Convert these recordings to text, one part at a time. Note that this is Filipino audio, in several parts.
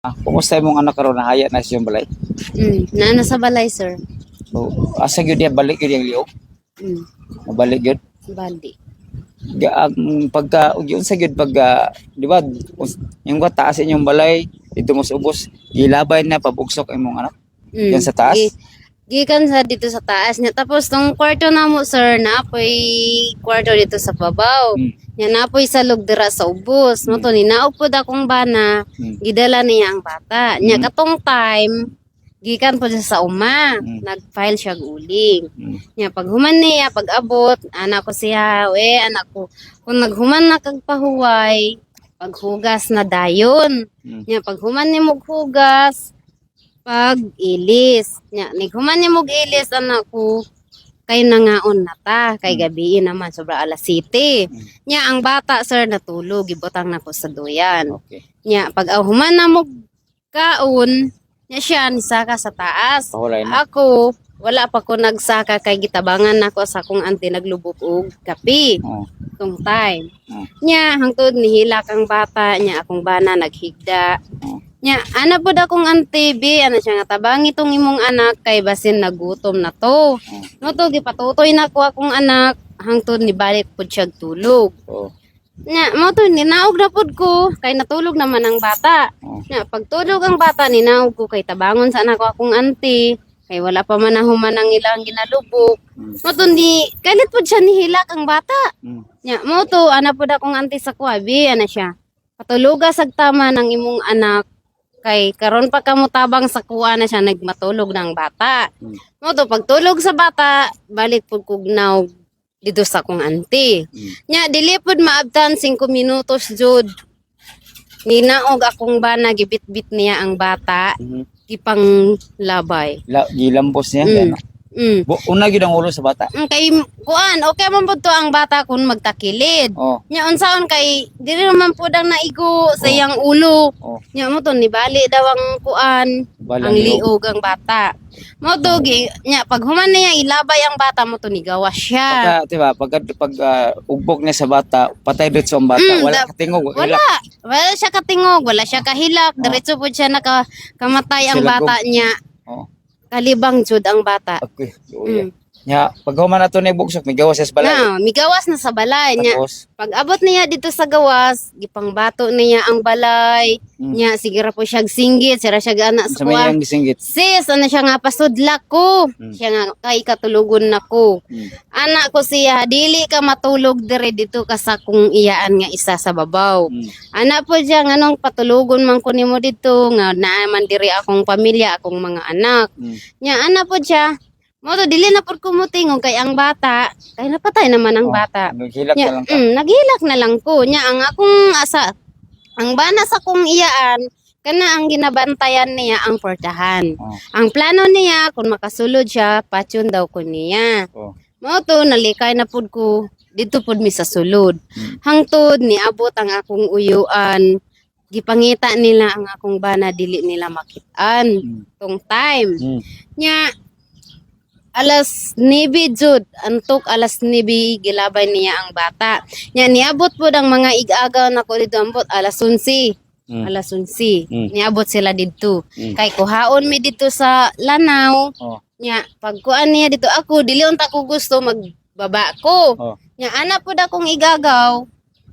Kumusta imong anak karon nahaya na siyang balay? Nasa balay, sir. So, asa gyud niya balik gyud yung liog? Mm, Mabalik gyud. bali. Ang pagka yun sa gyud pag di ba yung wa taas inyong balay dito mo sa ubos gilabay na pabugsok imong anak. Yan sa taas? Gikan sa dito sa taas niya. Tapos tong kwarto na mo, sir, naapoy kwarto dito sa babaw. Mm. Nya naapoy sa lugdira sa ubos. No to ni naog pud akong bana, gidala niya ang bata. Nya katong time gikan po siya sa uma, nag-file siya og uling. Nya pag human niya, pag abot, anak ko siya, anak ko, kung naghuman na kag pahuway, paghugas na dayon. Nya pag human ni mo hugas, pag ilis. Nya nighuman ni mo ilis anak ko, kay nangaon na ta, kay gabi naman sobra alas 7. Nya ang bata sir natulog, gibutang na ko sa duyan. Okay. Nya pag human na mo kaon, nya siya nisaka sa taas. Pahulay na. Ako, wala pa ko nagsaka kay gitabangan nako sa akong auntie naglubog og kape. Oh. Tong time. Oh. Nya hangtod nihilak ang bata, nya akong bana naghigda. Oh. Nya ana pod akong auntie bi, ana siya nga tabangi tong imong anak kay basin nagutom na to. No to gipatutoy na ko akong anak hangtod ni balik pod siya tulog. Oh. Nya mo to ninaog na pod ko kay natulog naman ang bata. Oh. Nya pagtulog ang bata ninaog ko kay tabangon sa anak ko akong auntie kay wala pa man human ang ilang ginalubog. Mo to ni kalit pod siya nihilak ang bata. Nya mo to ana pod akong auntie sa kuwabi ana siya. Patuluga sag tama ng imong anak kay karon pa kamo tabang sa kuha na siya nagmatulog ng bata. Mo to pagtulog sa bata balik pod kugnaw dito sa akong auntie. Nya dili pod maabtan 5 minutos jud. Ninaog akong bana gibit-bit niya ang bata ipang labay. Gilambos niya. Yan. Una gyud ang ulo sa bata. Kay kuan okay man pud to ang bata kun magtakilid. Oh. Nya unsaon kay dili naman pud ang naigo sa iyang ulo. Oh. Nya mo to nibali daw ang kuan Balang ang liog ang bata. Mo to nya pag human niya ilabay ang bata mo to nigawas siya. Pagka, diba, pag ugbok niya sa bata, patay dito ang bata, wala katingog. Wala siya katingog, wala siya kahilak, diretso pud siya kamatay ang Silagog. bata niya. Oh. Kalibang jud ang bata. Okay. Nya, pag human na to ni bugsok, may gawas sa balay. Na, migawas na sa balay nya. Tapos, Pag abot niya dito sa gawas, gipangbato niya ang balay. Nya sigara po siya singgit, sira siya anak sa sa may kuha. iyang gisinggit. Sis, ano siya nga pasudlak ko. Siya nga kay katulugon na ko. Anak ko siya, dili ka matulog dire dito ka sa kung iyaan nga isa sa babaw. Anak po siya nga nung patulugon man ko nimo dito nga naaman diri akong pamilya, akong mga anak. Nya anak po siya, mo to dili na pud ko mutingog kay ang bata, kay napatay naman ang bata. Naghilak Nya, na lang ka. naghilak na lang ko. Nya ang akong asa, ang bana sa kong iyaan, kana ang ginabantayan niya ang portahan. Oh. Ang plano niya, kung makasulod siya, patyon daw ko niya. Oh. Mo to, nalikay na pud ko, dito pud mi sa sulod. Hangtod, niabot ang akong uyuan. Gipangita nila ang akong bana, dili nila makitaan. Tong time. Nya, alas 9 jud antok alas 9 gilabay niya ang bata. Nya niabot pud ang mga ig-agaw na ko dito ambot alas 11. Alas 11. Niabot sila dito. Kay kuhaon mi dito sa Lanao. Oh. Nya pagkuan niya dito ako dili unta ko gusto magbaba ko. Oh. Nya ana pud akong igagaw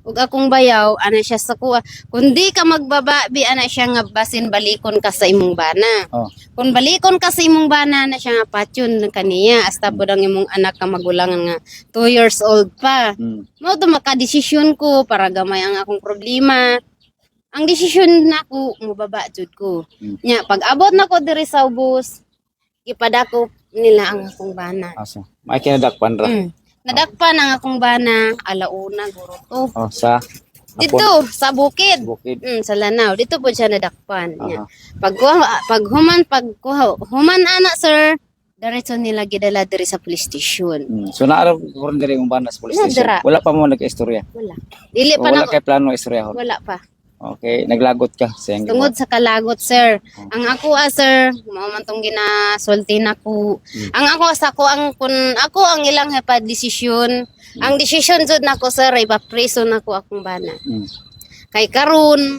ug akong bayaw ana siya sa kuha. Kundi ka magbaba bi ana siya nga basin balikon ka sa imong bana. Oh. Kung balikon ka sa imong bana na siya nga patyon kaniya hasta pud ang imong anak ka magulang nga 2 years old pa. Mo to makadesisyon ko para gamay ang akong problema. Ang desisyon nako mubaba jud ko. Nya pag abot nako diri sa ubos, ipadako nila ang akong bana. Asa. May kinadakpan ra. Nadakpan ang akong bana alauna guro to. Oh, sa Dito sa bukid. bukid. Sa Lanao, dito po siya nadakpan. Nya. Pag human ana sir, diretso nila gidala diri sa police station. So naaraw ko rin diri yung bana sa police station. Nadara. Wala pa mo nag-istorya. Wala. Dili O, pa wala na kay plano istorya. wala pa. Okay, naglagot ka sa iyang Tungod sa kalagot sir. Ang ako sir, mao man tong ginasulti nako. Ang ako sa ko ang kun ako ang ilang pa desisyon. Ang desisyon jud nako sir ipapreso nako akong bana. Kay karon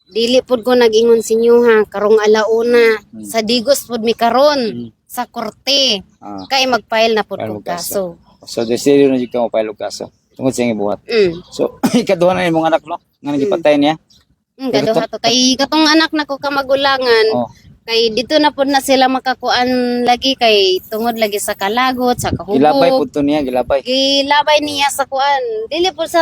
dili pud ko nag-ingon sa inyo ha, karong alauna, sa digos pud mi karon, sa korte. Ah, Kay mag-file na pud File ko mo kaso. kaso. so decision na jud ka mo file og kaso tungod sa iyang buhat. So ikaduha na imong anak no nga nagipatay niya. Kaduha to kay katong anak nako ka magulangan. Oh. Kay dito na pud na sila makakuan lagi kay tungod lagi sa kalagot, sa Gilabay kahubog. pud to niya, gilabay. Gilabay niya sa kuan. Dili po sa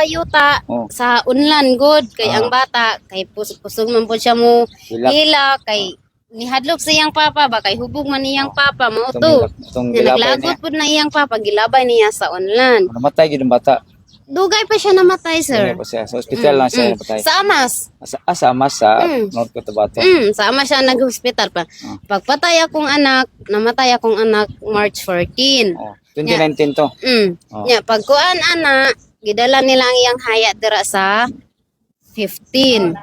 yuta, Oh. sa unlan good kay Ah. ang bata kay pusog man po siya mo Hilak. hila kay nihadlok sa iyang papa ba kay hubog man iyang papa mao to. Itong Nga gilabay naglagot niya. pud na iyang papa gilabay niya sa unlan. Namatay gid ang bata. Dugay pa siya namatay Sir. sir. Pa siya. Sa hospital lang siya napatay. Sa Amas. Sa Amas sa Mm. North Cotabato. Sa Amas siya nag-hospital pa. Pagpatay akong anak, namatay akong anak March 14. Oh, 2019 to. Oh. Nya pagkuan ana, gidala nila ang iyang hayat dira sa 15.